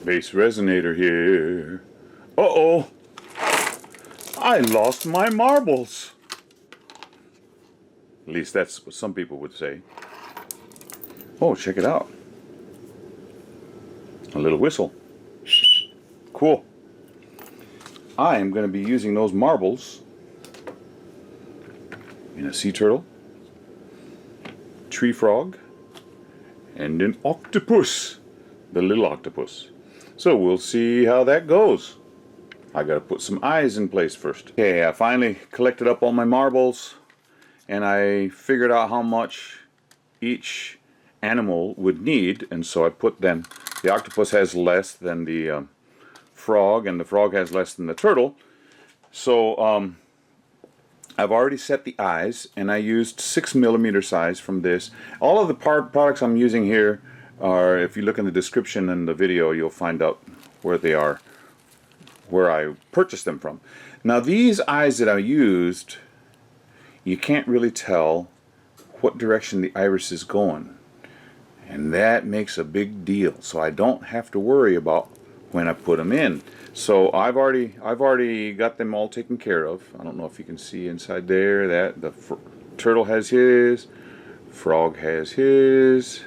base resonator here. Uh-oh! I lost my marbles! At least that's what some people would say. Oh, check it out. A little whistle. Cool. I am going to be using those marbles in a sea turtle, tree frog, and an octopus. The little octopus. So we'll see how that goes. I gotta put some eyes in place first. Okay, I finally collected up all my marbles and I figured out how much each animal would need, and so I put them. The octopus has less than the frog, and the frog has less than the turtle. So I've already set the eyes, and I used 6mm size from this. All of the products I'm using here are, if you look in the description in the video, you'll find out where they are, where I purchased them from. Now these eyes that I used, you can't really tell what direction the iris is going, and that makes a big deal. So I don't have to worry about when I put them in. So I've already got them all taken care of. I don't know if you can see inside there that the turtle has his, frog has his,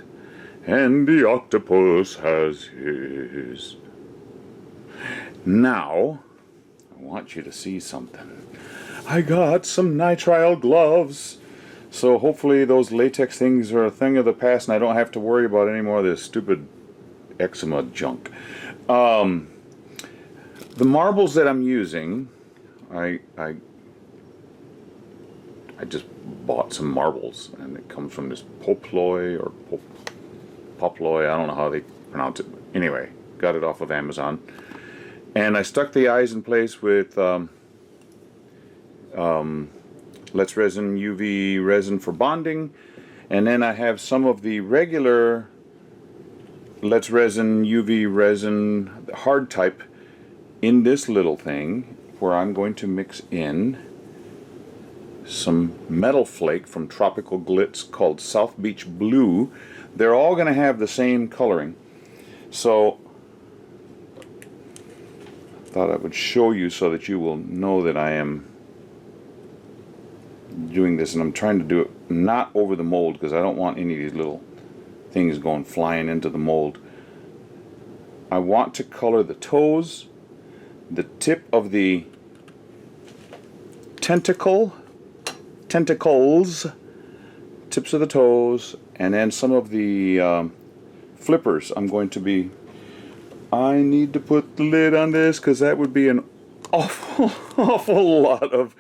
and the octopus has his. Now I want you to see something. I got some nitrile gloves. So hopefully those latex things are a thing of the past and I don't have to worry about any more of this stupid eczema junk. The marbles that I'm using, I just bought some marbles, and it comes from this Poploi or Poploi, I don't know how they pronounce it. Anyway, got it off of Amazon. And I stuck the eyes in place with letsresin UV resin for bonding, and then I have some of the regular letsresin UV resin hard type in this little thing, where I'm going to mix in some metal flake from Tropical Glitz called South Beach Blue. They're all going to have the same coloring, so I thought I would show you so that you will know that I am doing this, and I'm trying to do it not over the mold because I don't want any of these little things going flying into the mold. I want to color the toes, the tip of the tentacles, tips of the toes, and then some of the flippers. I need to put the lid on this because that would be an awful lot of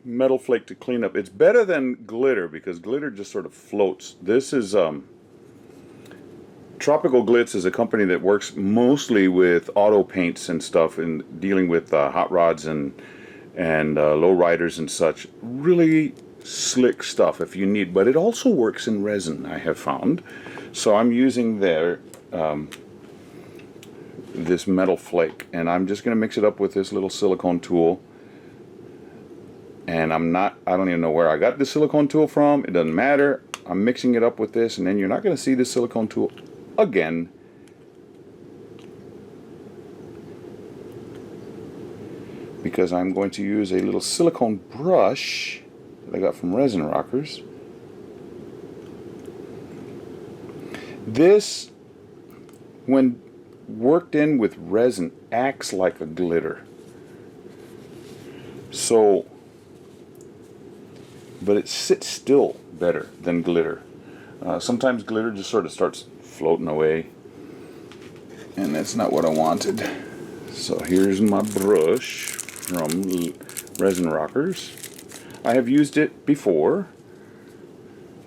metal flake to clean up. It's better than glitter because glitter just sort of floats. This is Tropical Glitz is a company that works mostly with auto paints and stuff, and dealing with hot rods and low riders and such. Really slick stuff if you need, but it also works in resin, I have found. So I'm using this metal flake, and I'm just going to mix it up with this little silicone tool. And I don't even know where I got the silicone tool from. It doesn't matter. I'm mixing it up with this, and then you're not going to see this silicone tool again. Because I'm going to use a little silicone brush that I got from Resin Rockers. This, when worked in with resin, acts like a glitter. So, but it sits still better than glitter. Sometimes glitter just sort of starts floating away, and that's not what I wanted. So here's my brush from Resin Rockers. I have used it before.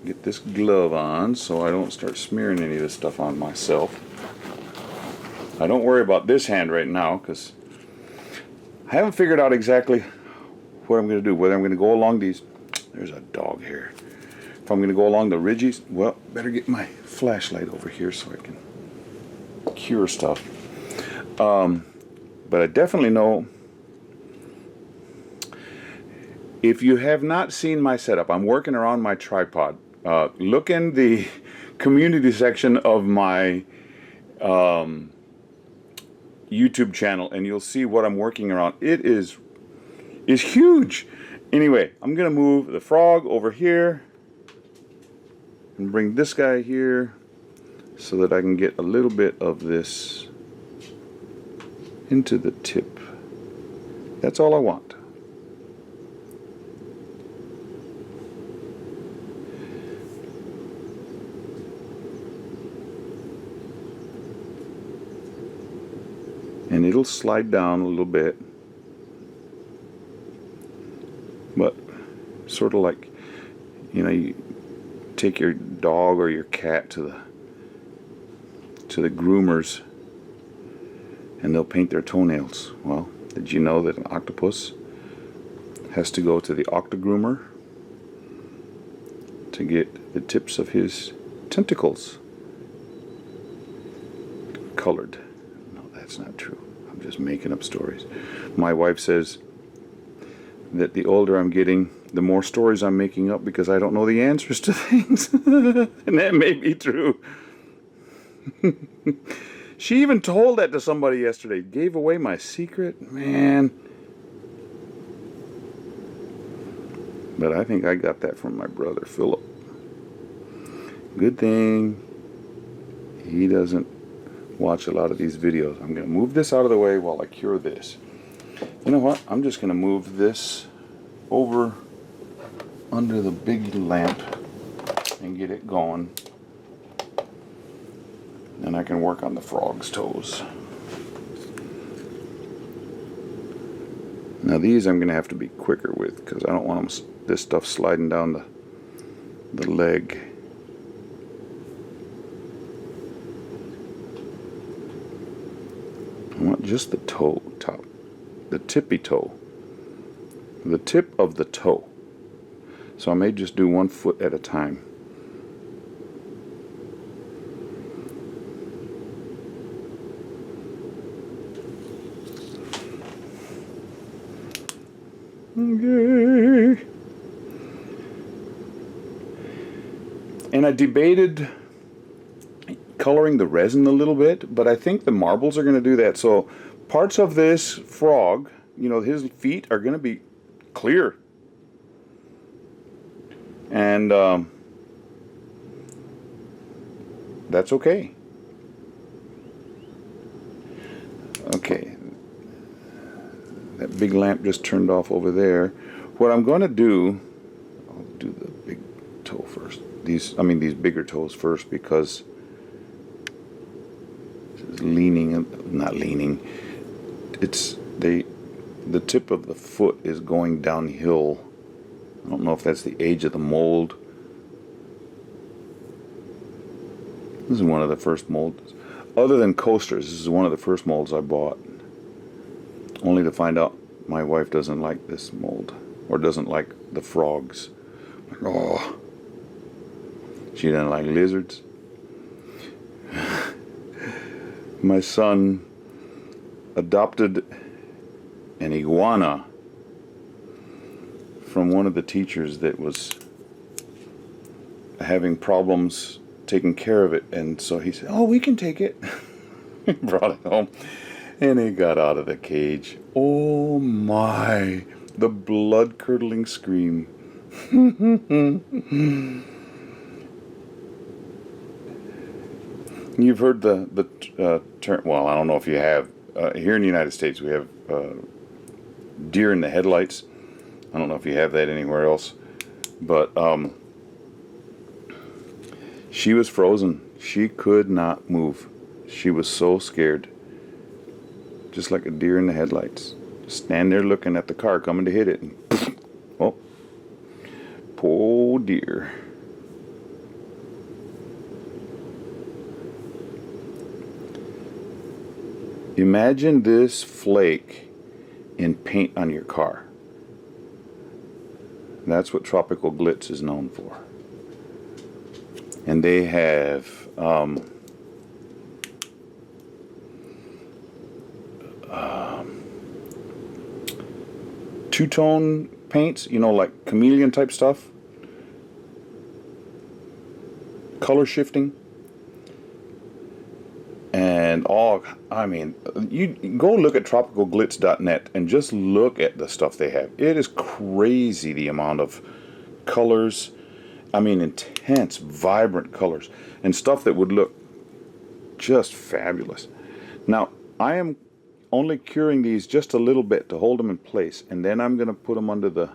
Get this glove on so I don't start smearing any of this stuff on myself. I don't worry about this hand right now because I haven't figured out exactly what I'm going to do. Whether I'm going to go along these, there's a dog here. If I'm going to go along the ridges, well, better get my flashlight over here so I can cure stuff. But I definitely know, if you have not seen my setup, I'm working around my tripod. Look in the community section of my YouTube channel and you'll see what I'm working around. It is huge. Anyway, I'm gonna move the frog over here and bring this guy here so that I can get a little bit of this into the tip. That's all I want. And it'll slide down a little bit, but sort of like, you know, you take your dog or your cat to the groomers and they'll paint their toenails. Well, did you know that an octopus has to go to the octogroomer to get the tips of his tentacles colored? No, that's not true. I'm just making up stories. My wife says that the older I'm getting, the more stories I'm making up because I don't know the answers to things. And that may be true. She even told that to somebody yesterday. Gave away my secret, man. But I think I got that from my brother Philip. Good thing he doesn't watch a lot of these videos. I'm going to move this out of the way while I cure this. You know what? I'm just going to move this over under the big lamp and get it going. And I can work on the frog's toes. Now these I'm going to have to be quicker with because I don't want this stuff sliding down the leg. I want just the toe top, the tippy toe, the tip of the toe. So I may just do 1 foot at a time. Okay. And I debated coloring the resin a little bit, but I think the marbles are going to do that. So parts of this frog, you know, his feet are going to be clear. And that's okay. Okay. That big lamp just turned off over there. What I'm going to do, I'll do the big toe first. These bigger toes first because it's leaning, not leaning. It's the tip of the foot is going downhill. I don't know if that's the age of the mold. This is one of the first molds. Other than coasters, this is one of the first molds I bought. Only to find out my wife doesn't like this mold, or doesn't like the frogs. Oh, she doesn't like lizards. My son adopted an iguana from one of the teachers that was having problems taking care of it, and so he said, "Oh, we can take it." He brought it home. And he got out of the cage. Oh my, the blood-curdling scream. You've heard the term, well, I don't know if you have. Here in the United States we have deer in the headlights. I don't know if you have that anywhere else. But she was frozen. She could not move. She was so scared. Just like a deer in the headlights. Stand there looking at the car coming to hit it. And oh, poor deer. Imagine this flake in paint on your car. That's what Tropical Glitz is known for. And they have two-tone paints, you know, like chameleon type stuff, color shifting, and all I mean, you go look at tropicalglitz.net and just look at the stuff they have. It is crazy the amount of colors. I mean, intense, vibrant colors and stuff that would look just fabulous. Now, I am only curing these just a little bit to hold them in place, and then I'm going to put them under the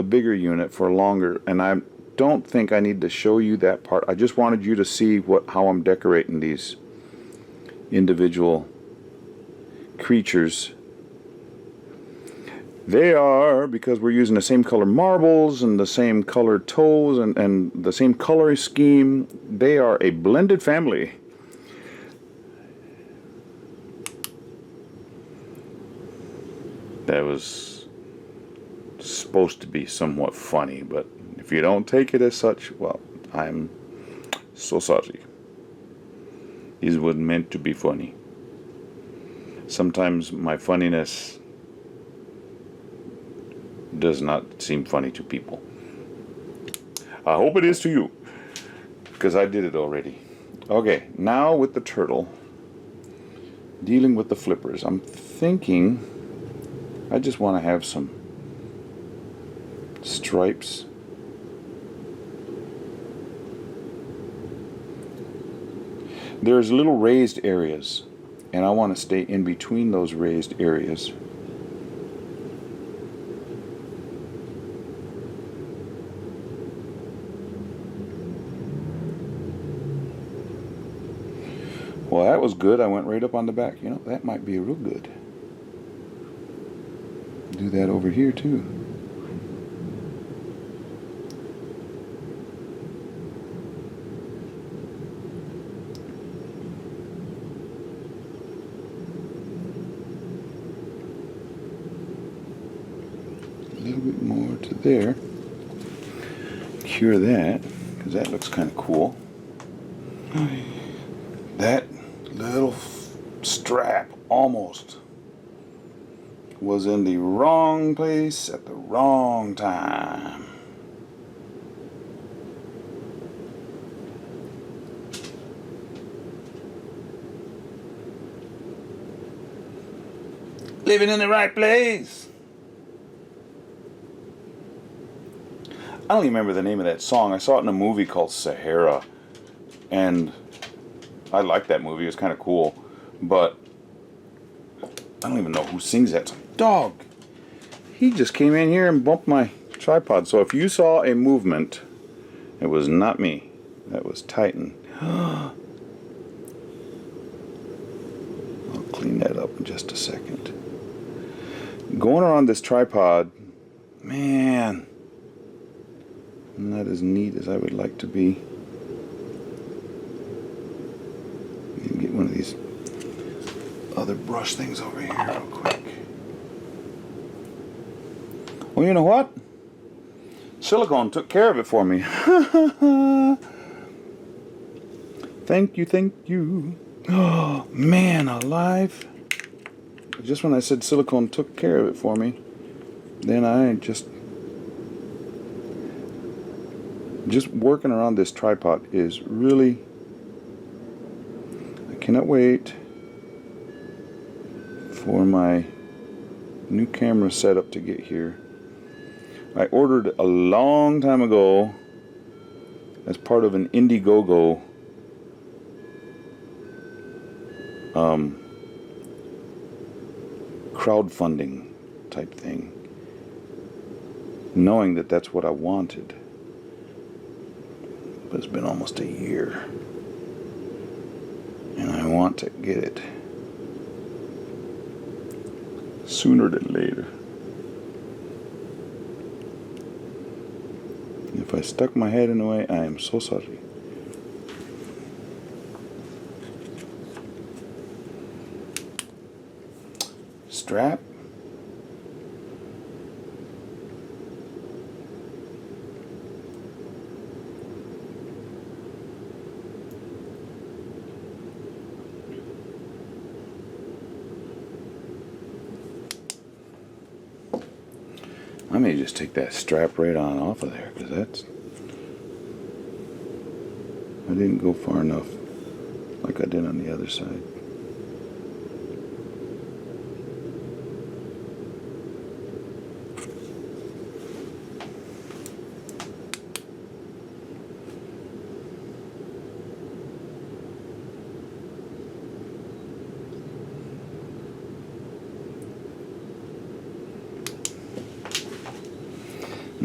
bigger unit for longer. And I don't think I need to show you that part. I just wanted you to see how I'm decorating these individual creatures. They are, because we're using the same color marbles and the same color toes and the same color scheme, they are a blended family. That was supposed to be somewhat funny, but if you don't take it as such, well, I'm so sorry. These were meant to be funny. Sometimes my funniness does not seem funny to people. I hope it is to you, because I did it already. Okay, now with the turtle, dealing with the flippers, I'm thinking I just want to have some stripes. There's little raised areas, and I want to stay in between those raised areas. Well, that was good. I went right up on the back. You know, that might be real good. Do that over here too. A little bit more to there. Cure that, because that looks kind of cool. That little strap almost was in the wrong place at the wrong time. Living in the right place. I don't even remember the name of that song. I saw it in a movie called Sahara, and I liked that movie. It was kind of cool, but I don't even know who sings that song. Dog! He just came in here and bumped my tripod. So if you saw a movement, it was not me. That was Titan. I'll clean that up in just a second. Going around this tripod, man, I'm not as neat as I would like to be. Get one of these other brush things over here real quick. Well, you know what? Silicone took care of it for me. Thank you, thank you. Oh, man alive. Just when I said silicone took care of it for me, then I just working around this tripod is really, I cannot wait for my new camera setup to get here. I ordered a long time ago as part of an Indiegogo crowdfunding type thing, knowing that that's what I wanted. But it's been almost a year, and I want to get it sooner than later. If I stuck my head in the way, I am so sorry. Strap. I may just take that strap right on off of there, because I didn't go far enough like I did on the other side.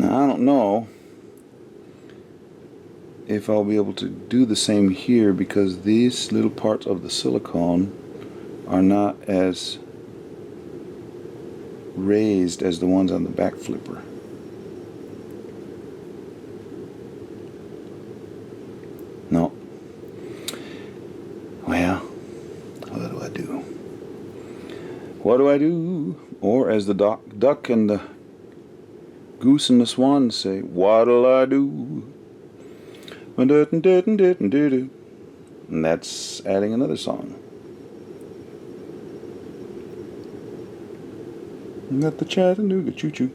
Now, I don't know if I'll be able to do the same here because these little parts of the silicone are not as raised as the ones on the back flipper. No. Well, what do I do? What do I do? Or as the duck and the goose and the swan say, what'll I do? And that's adding another song. Got the Chattanooga choo-choo.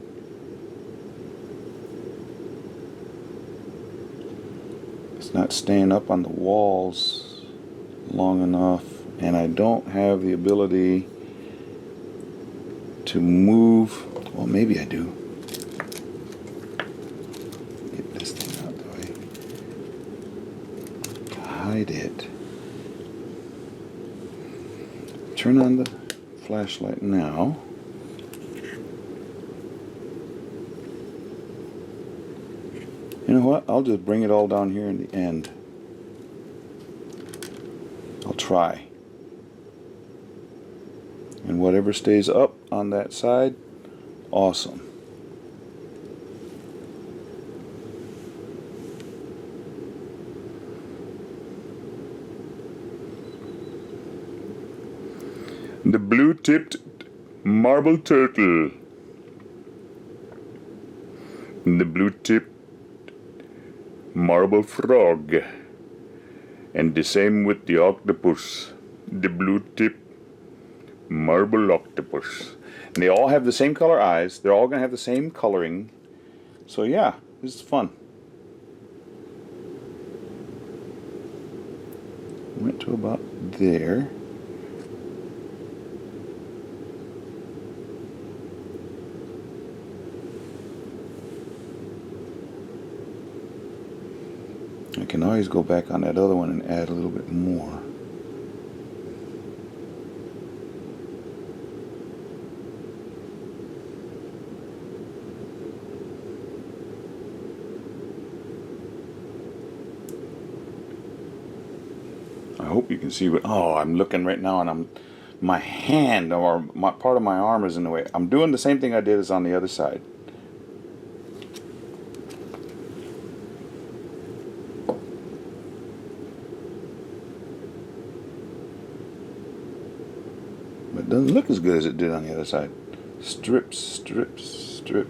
It's not staying up on the walls long enough, and I don't have the ability to move. Well, maybe I do. Get this thing out of the way. Hide it. Turn on the flashlight now. You know what? I'll just bring it all down here in the end. I'll try. And whatever stays up on that side, awesome. The blue-tipped marble turtle. The blue-tipped marble frog, and the same with the octopus, the blue-tip marble octopus. And they all have the same color eyes. They're all gonna have the same coloring. So yeah, this is fun. Went to about there. I can always go back on that other one and add a little bit more. I hope you can see what, oh, I'm looking right now and my hand or part of my arm is in the way. I'm doing the same thing I did as on the other side. But it doesn't look as good as it did on the other side. Strips, strips, strips.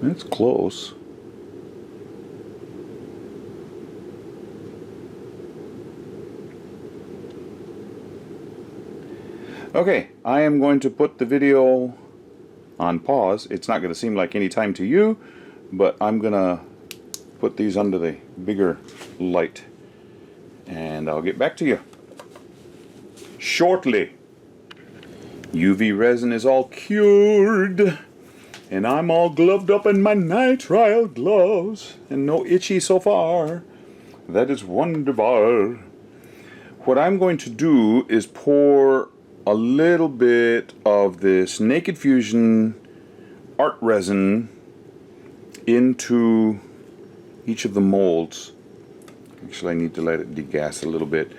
It's close. Okay, I am going to put the video on pause. It's not going to seem like any time to you, but I'm going to put these under the bigger light and I'll get back to you shortly. UV resin is all cured and I'm all gloved up in my nitrile gloves and no itchy so far. That is wonderful. What I'm going to do is pour a little bit of this Naked Fusion art resin into each of the molds. Actually, I need to let it degas a little bit.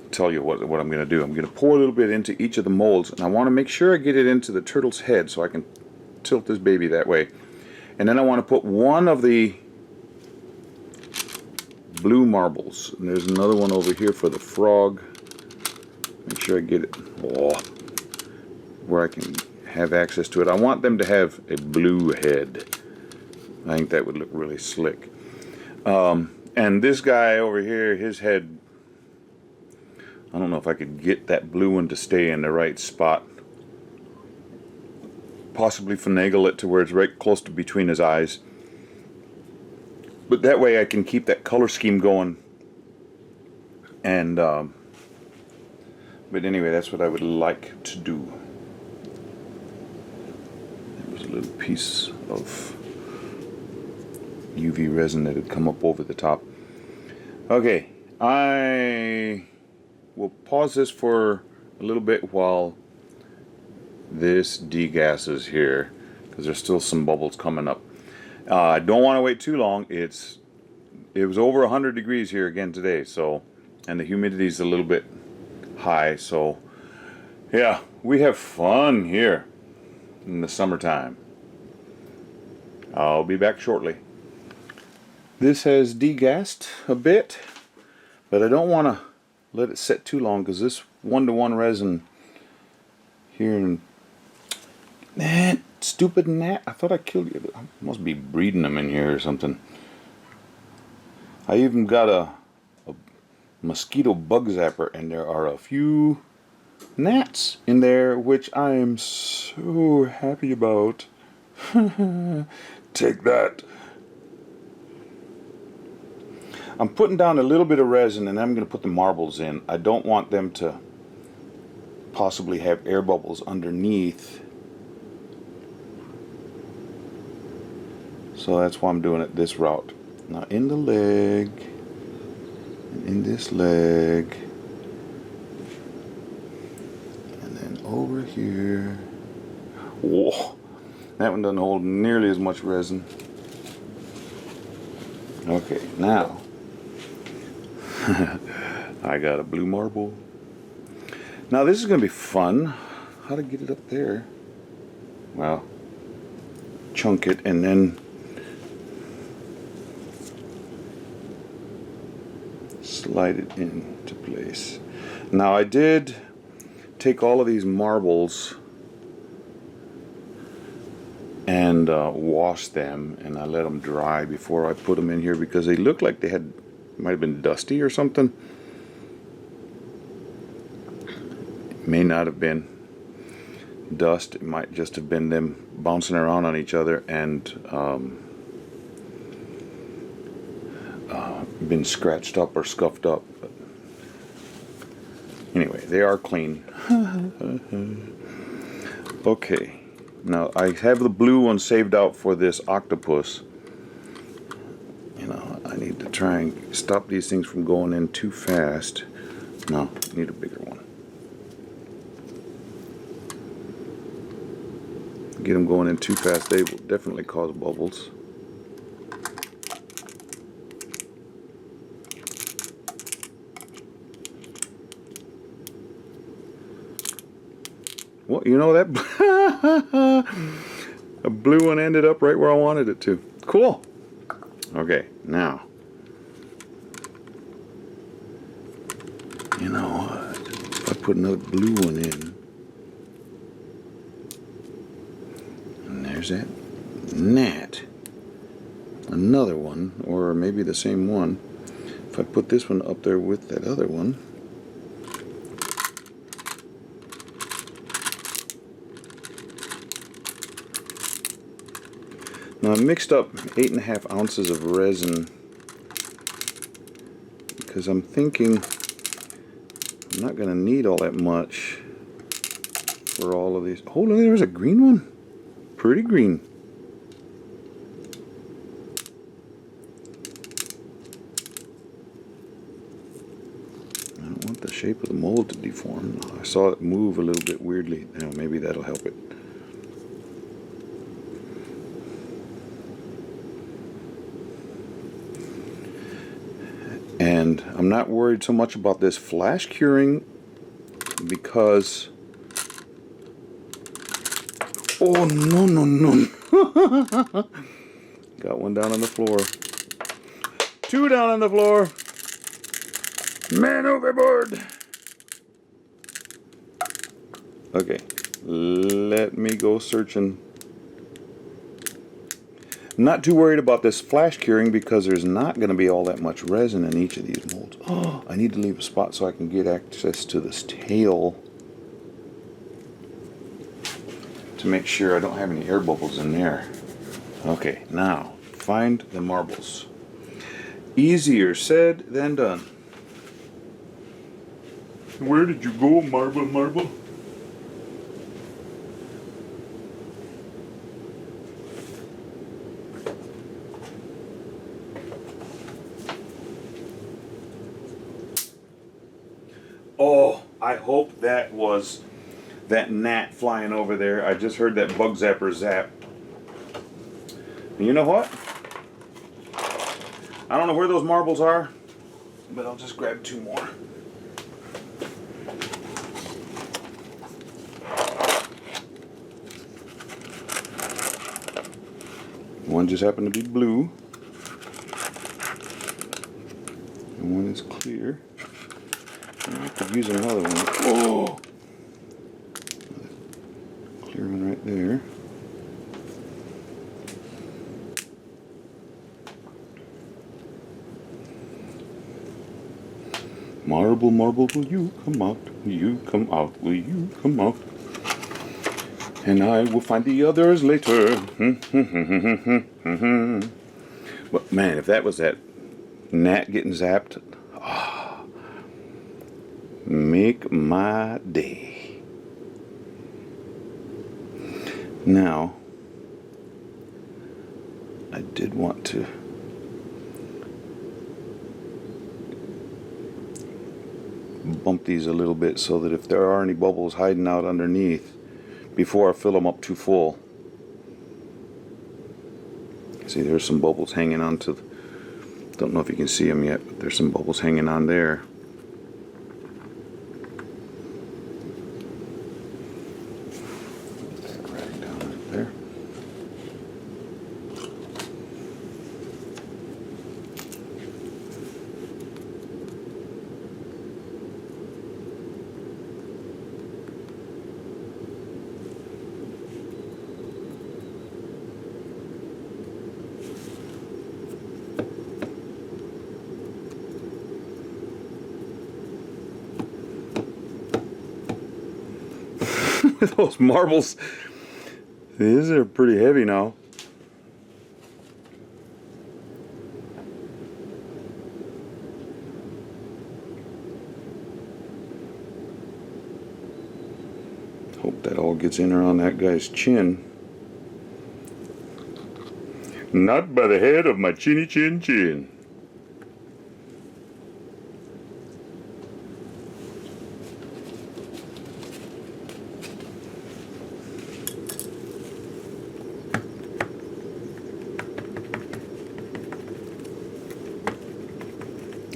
I'll tell you what I'm going to do. I'm going to pour a little bit into each of the molds, and I want to make sure I get it into the turtle's head so I can tilt this baby that way. And then I want to put one of the blue marbles. And there's another one over here for the frog. Make sure I get it where I can have access to it. I want them to have a blue head. I think that would look really slick. And this guy over here, his head, I don't know if I could get that blue one to stay in the right spot. Possibly finagle it to where it's right close to between his eyes. But that way I can keep that color scheme going. And, but anyway, that's what I would like to do. There was a little piece of UV resin that had come up over the top. Okay, I we'll pause this for a little bit while this degasses here, because there's still some bubbles coming up. I don't want to wait too long. It was over 100 degrees here again today, so, and the humidity is a little bit high, so yeah, we have fun here in the summertime. I'll be back shortly. This has degassed a bit, but I don't want to let it set too long, because this 1-to-1 resin here in that stupid gnat, I thought I killed you. I must be breeding them in here or something. I even got a mosquito bug zapper, and there are a few gnats in there, which I am so happy about. Take that. I'm putting down a little bit of resin, and I'm going to put the marbles in. I don't want them to possibly have air bubbles underneath, so that's why I'm doing it this route. Now in the leg, and in this leg, and then over here. Whoa, that one doesn't hold nearly as much resin. Okay, now I got a blue marble. Now this is going to be fun. How to get it up there? Well, chunk it and then slide it into place. Now I did take all of these marbles and wash them, and I let them dry before I put them in here, because they look like they might have been dusty or something. It may not have been dust. It might just have been them bouncing around on each other and been scratched up or scuffed up. But anyway, they are clean. Okay, now I have the blue one saved out for this octopus. You know, I need to try and stop these things from going in too fast. No, I need a bigger one. Get them going in too fast, they will definitely cause bubbles. Well, you know, that a blue one ended up right where I wanted it to. Cool. Okay, now, you know what? If I put another blue one in, and there's that gnat, another one, or maybe the same one. If I put this one up there with that other one, now I mixed up 8.5 ounces of resin, because I'm thinking I'm not going to need all that much for all of these. Oh, look, there's a green one. Pretty green. I don't want the shape of the mold to deform. I saw it move a little bit weirdly. Now maybe that'll help it. And I'm not worried so much about this flash curing, because oh no no no. Got one down on the floor. Two down on the floor. Man overboard. Okay, let me go searching. I'm not too worried about this flash curing, because there's not going to be all that much resin in each of these molds. Oh, I need to leave a spot so I can get access to this tail to make sure I don't have any air bubbles in there. Okay, now find the marbles. Easier said than done. Where did you go, marble, marble? Oh, I hope that was that gnat flying over there. I just heard that bug zapper zap. And you know what? I don't know where those marbles are, but I'll just grab 2 more. One just happened to be blue, and one is clear. I could use another one. Oh! Clear one right there. Marble, marble, will you come out? Will you come out? Will you come out? And I will find the others later. But man, if that was that gnat getting zapped, oh, make my day. Now, I did want to bump these a little bit so that if there are any bubbles hiding out underneath, before I fill them up too full. See, there's some bubbles hanging on to, don't know if you can see them yet, but there's some bubbles hanging on there. Right down right there. Those marbles, these are pretty heavy now. Hope that all gets in around that guy's chin. Not by the head of my chinny chin chin.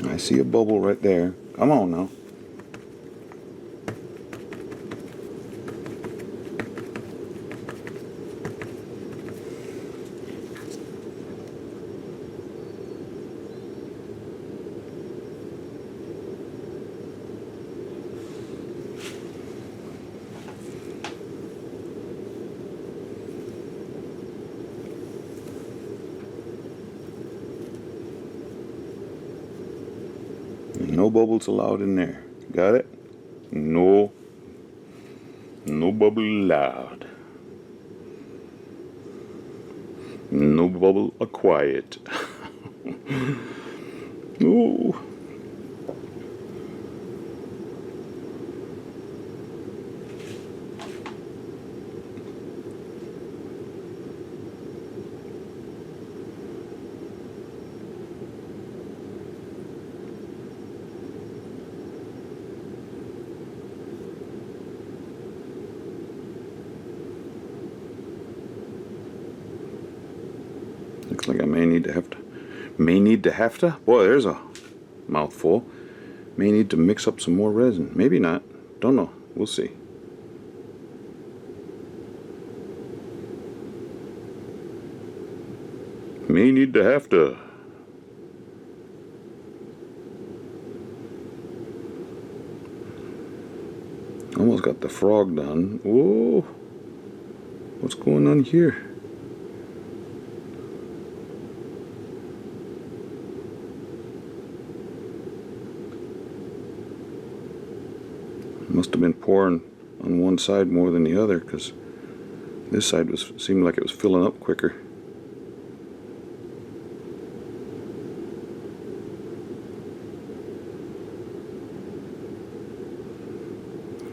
I see a bubble right there. Come on now. No bubbles allowed in there. Got it? No bubble allowed. No bubble quiet. Oh. Looks like I may need to have to. Boy, there's a mouthful. May need to mix up some more resin. Maybe not. Don't know. We'll see. May need to have to. Almost got the frog done. Whoa. What's going on here? Must have been pouring on one side more than the other, because this side seemed like it was filling up quicker.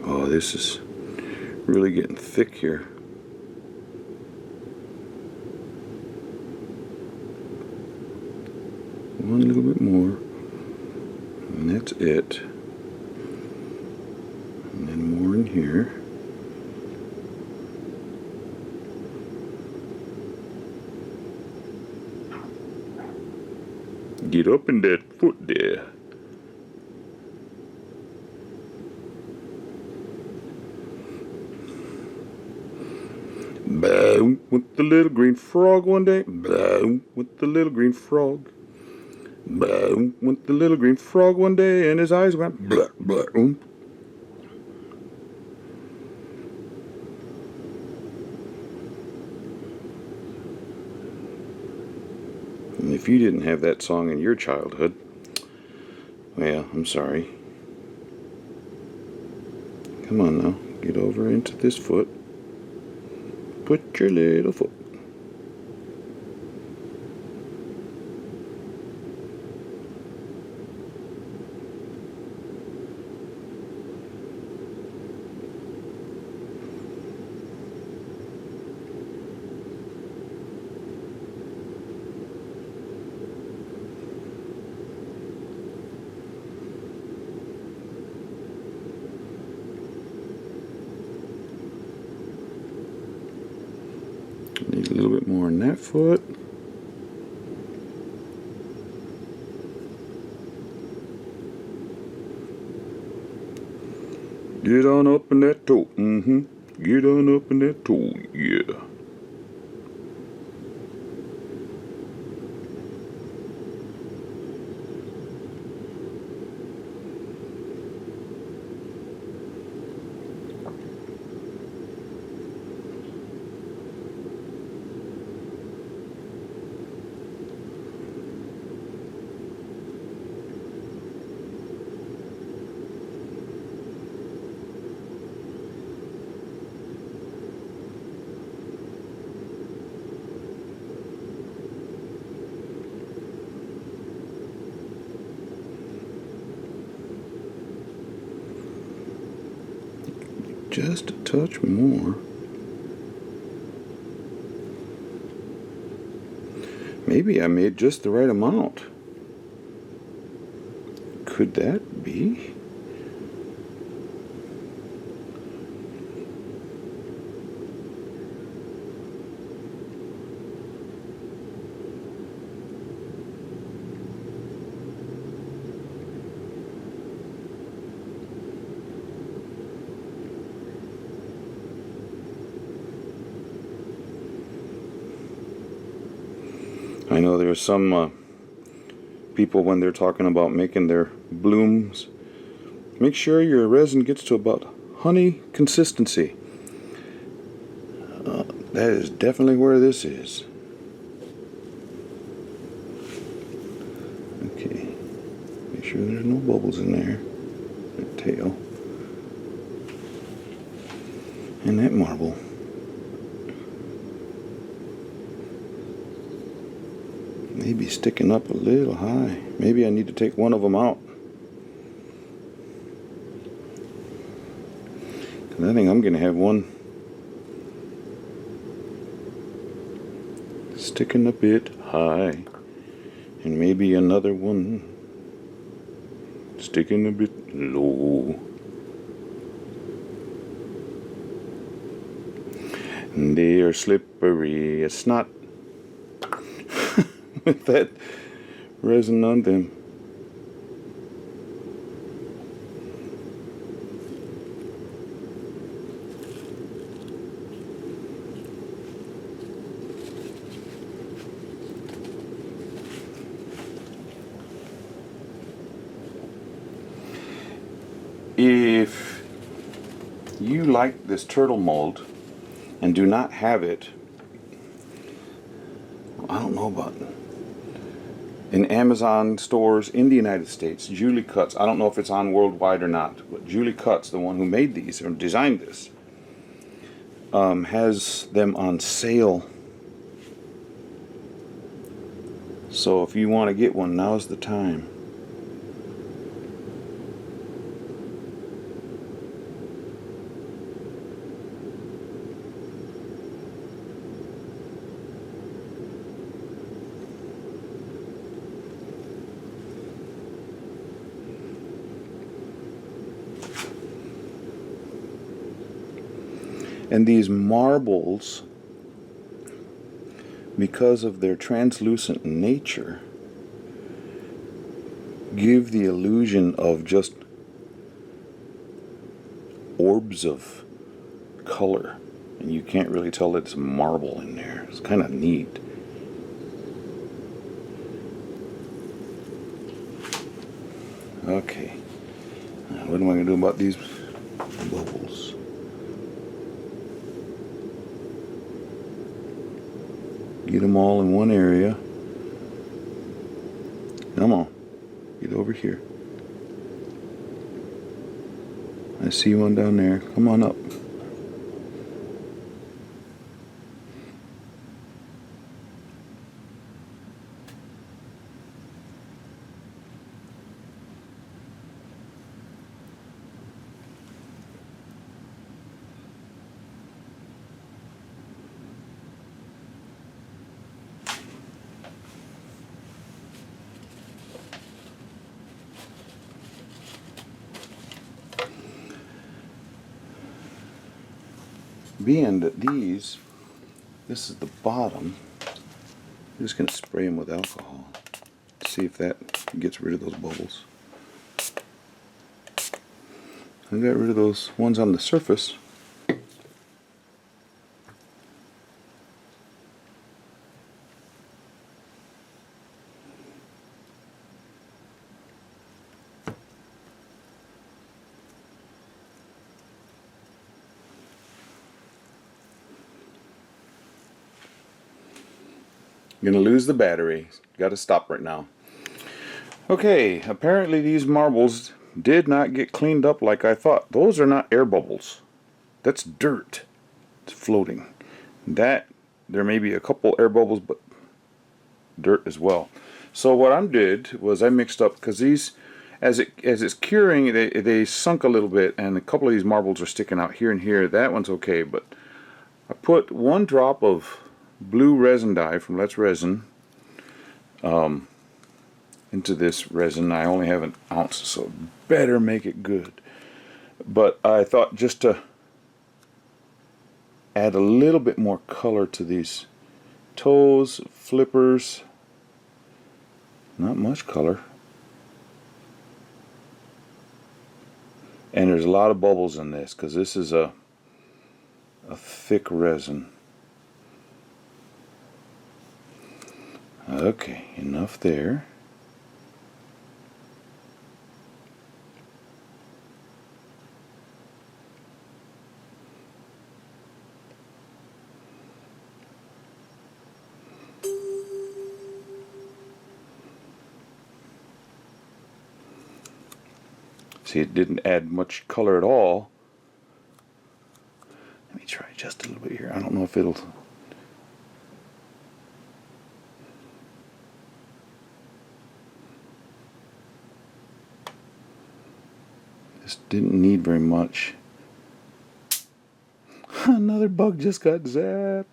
Oh, this is really getting thick here. One little bit more, and that's it. here. Get up in that foot there. Boom, with the little green frog one day. Boom, with the little green frog. Boom, with the little green frog one day, and his eyes went blah, blah, boom. And if you didn't have that song in your childhood, well, I'm sorry. Come on now, get over into this foot. Put your little foot. Need a little bit more on that foot. Get on up in that toe. Get on up in that toe. Yeah. Just a touch more. Maybe I made just the right amount. Could that be? I know there's some people, when they're talking about making their blooms, make sure your resin gets to about honey consistency. That is definitely where this is. Okay, make sure there's no bubbles in there. That tail. And that marble. Maybe sticking up a little high. Maybe I need to take one of them out. Because I think I'm going to have one sticking a bit high. And maybe another one sticking a bit low. And they are slippery as snot. With that resin on them. If you like this turtle mold and do not have it, I don't know about in Amazon stores in the United States, Julie Cuts, I don't know if it's on worldwide or not, but Julie Cuts, the one who made these or designed this, has them on sale. So if you want to get one, now's the time. And these marbles, because of their translucent nature, give the illusion of just orbs of color, and you can't really tell that it's marble in there. It's kind of neat. Okay, now what am I going to do about these bubbles? Get them all in one area. Come on, get over here. I see one down there. Come on up. Being that this is the bottom, I'm just going to spray them with alcohol to see if that gets rid of those bubbles. I got rid of those ones on the surface. Gonna lose the battery. Gotta stop right now. Okay, apparently these marbles did not get cleaned up like I thought. Those are not air bubbles. That's dirt. It's floating. There may be a couple air bubbles, but dirt as well. So what I did was I mixed up, because these, as it's curing, they sunk a little bit, and a couple of these marbles are sticking out here and here. That one's okay, but I put 1 drop of blue resin dye from letsresin into this resin. I only have an ounce, so better make it good. But I thought just to add a little bit more color to these toes, flippers. Not much color. And there's a lot of bubbles in this, because this is a thick resin. Okay, enough there. See, it didn't add much color at all. Let me try just a little bit here. I don't know if it'll... This didn't need very much. Another bug just got zapped.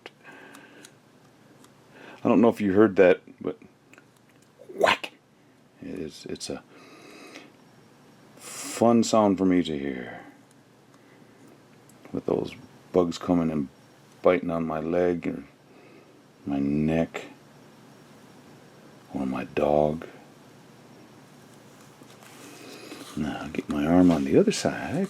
I don't know if you heard that, but whack! It's a fun sound for me to hear, with those bugs coming and biting on my leg or my neck or my dog. Now I'll get my arm on the other side,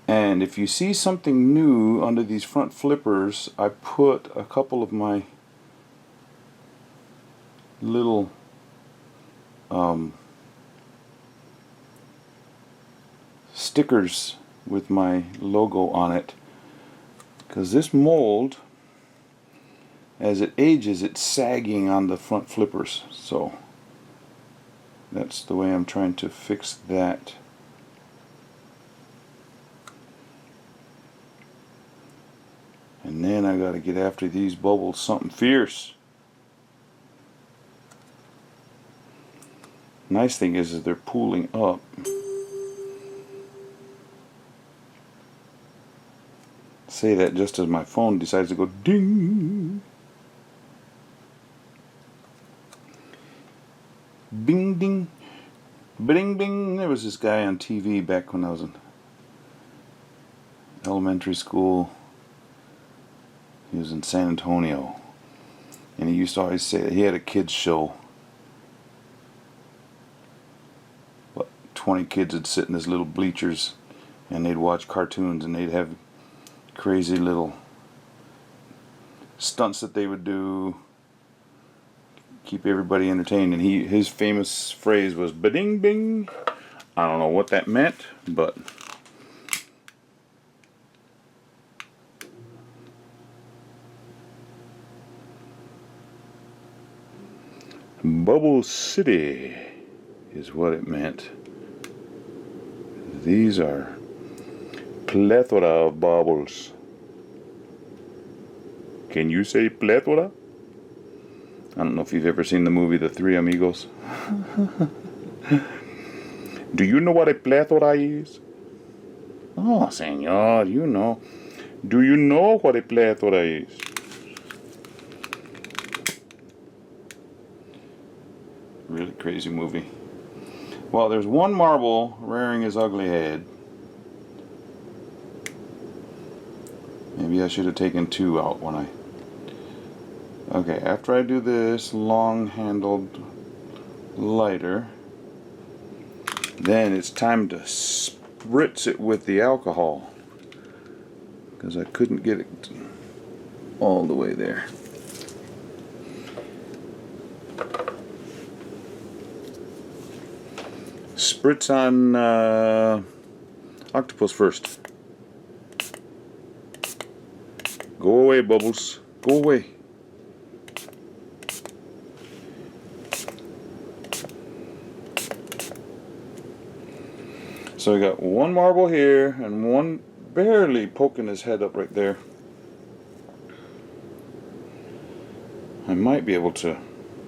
and if you see something new under these front flippers, I put a couple of my little stickers with my logo on it, because this mold, as it ages, it's sagging on the front flippers. So that's the way I'm trying to fix that. And then I got to get after these bubbles something fierce. Nice thing is they're pooling up. Say that just as my phone decides to go ding. Bing ding. Bing bing. There was this guy on TV back when I was elementary school. He was in San Antonio. And he used to always say he had a kids show. But 20 kids would sit in his little bleachers and they'd watch cartoons and they'd have crazy little stunts that they would do, keep everybody entertained. And his famous phrase was "ba-ding bing." I don't know what that meant, but Bubble City is what it meant. These are plethora of bubbles. Can you say plethora? I don't know if you've ever seen the movie The Three Amigos. Do you know what a plethora is? Oh, senor, you know. Do you know what a plethora is? Really crazy movie. Well, there's one marble rearing his ugly head. Maybe I should have taken two out when I... Okay, after I do this long-handled lighter, then it's time to spritz it with the alcohol, because I couldn't get it all the way there. Spritz on octopus first. Go away, bubbles. Go away. So we got one marble here and one barely poking his head up right there. I might be able to...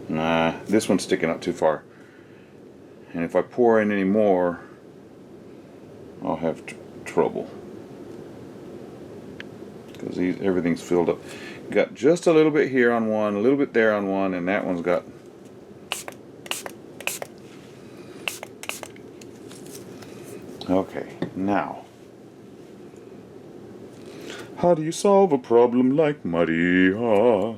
Nah, this one's sticking out too far. And if I pour in any more, I'll have trouble. Because everything's filled up. Got just a little bit here on one, a little bit there on one, and that one's got... Okay, now. How do you solve a problem like Maria? Oh,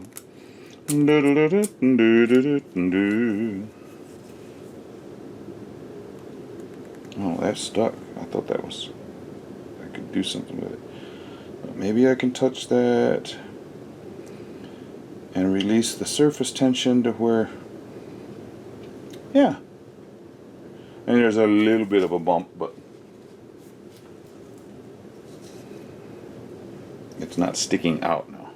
that's stuck. I thought that was... I could do something with it. But maybe I can touch that and release the surface tension to where... Yeah. And there's a little bit of a bump, but it's not sticking out now.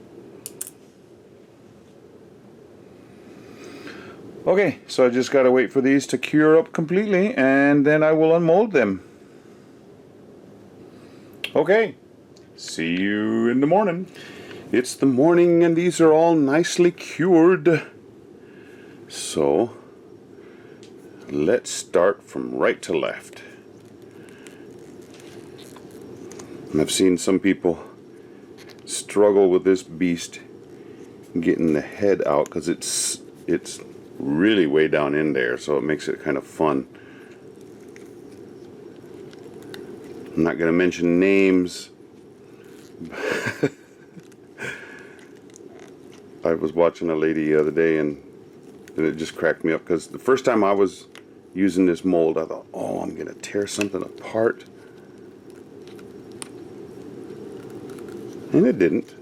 Okay, so I just gotta wait for these to cure up completely and then I will unmold them. Okay, see you in the morning. It's the morning and these are all nicely cured. So, let's start from right to left. And I've seen some people struggle with this beast getting the head out because it's really way down in there, so it makes it kind of fun. I'm not going to mention names. I was watching a lady the other day and it just cracked me up because the first time I was using this mold I thought, oh, I'm going to tear something apart. And it didn't.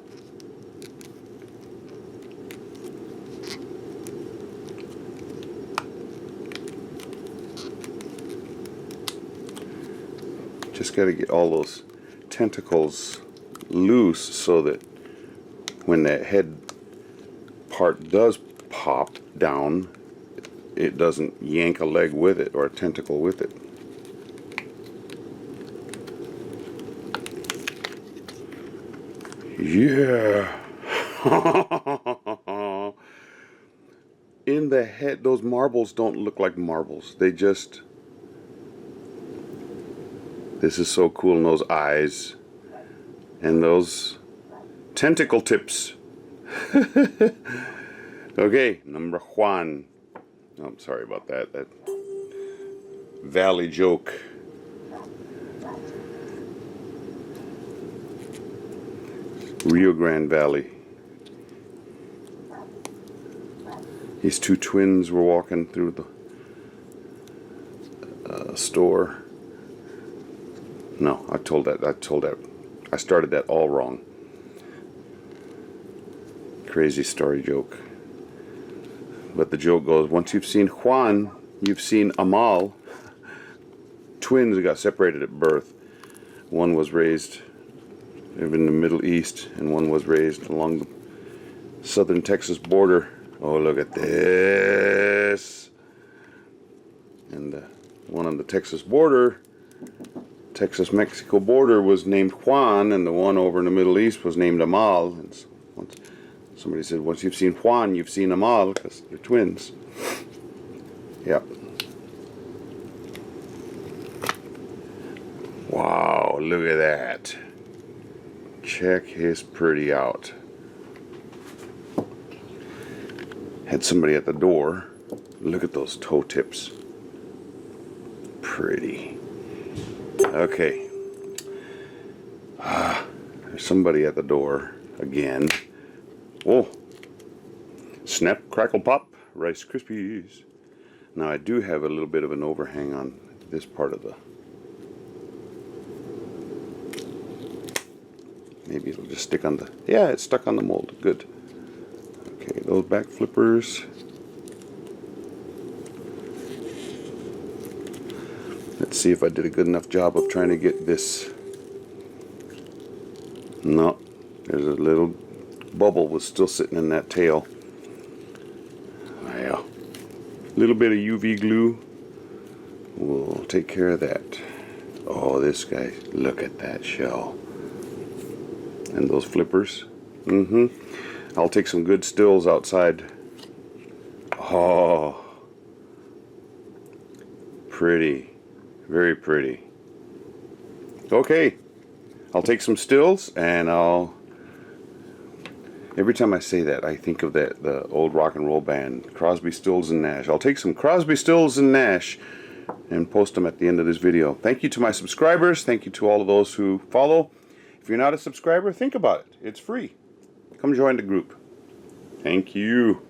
Just got to get all those tentacles loose so that when that head part does pop down, it doesn't yank a leg with it or a tentacle with it. Yeah. In the head, those marbles don't look like marbles. They just... This is so cool, and those eyes and those tentacle tips. Okay, number one. Oh, I'm sorry about that. That valley joke. Rio Grande Valley. These two twins were walking through the store. No, I started that all wrong. Crazy story joke. But the joke goes, once you've seen Juan, you've seen Amal. Twins who got separated at birth. One was raised in the Middle East, and one was raised along the southern Texas border. Oh, look at this. And the one on the Texas border, Texas-Mexico border, was named Juan, and the one over in the Middle East was named Amal. And so somebody said, once you've seen Juan, you've seen Amal, because they're twins. Yep. Wow, look at that. Check his pretty out. Had somebody at the door. Look at those toe tips. Pretty. Okay. There's somebody at the door again. Oh. Snap, crackle, pop. Rice Krispies. Now I do have a little bit of an overhang on this part of the... Maybe it'll just stick on the... Yeah, it's stuck on the mold. Good. Okay, those back flippers. Let's see if I did a good enough job of trying to get this. No, there's a little bubble was still sitting in that tail. Well, a little bit of UV glue will take care of that. Oh, this guy, look at that shell. And those flippers. I'll take some good stills outside. Oh, pretty. Very pretty. Okay, I'll take some stills, and every time I say that, I think of the old rock and roll band, Crosby, Stills and Nash. I'll take some Crosby, Stills and Nash and post them at the end of this video. Thank you to my subscribers. Thank you to all of those who follow. If you're not a subscriber, think about it. It's free. Come join the group. Thank you.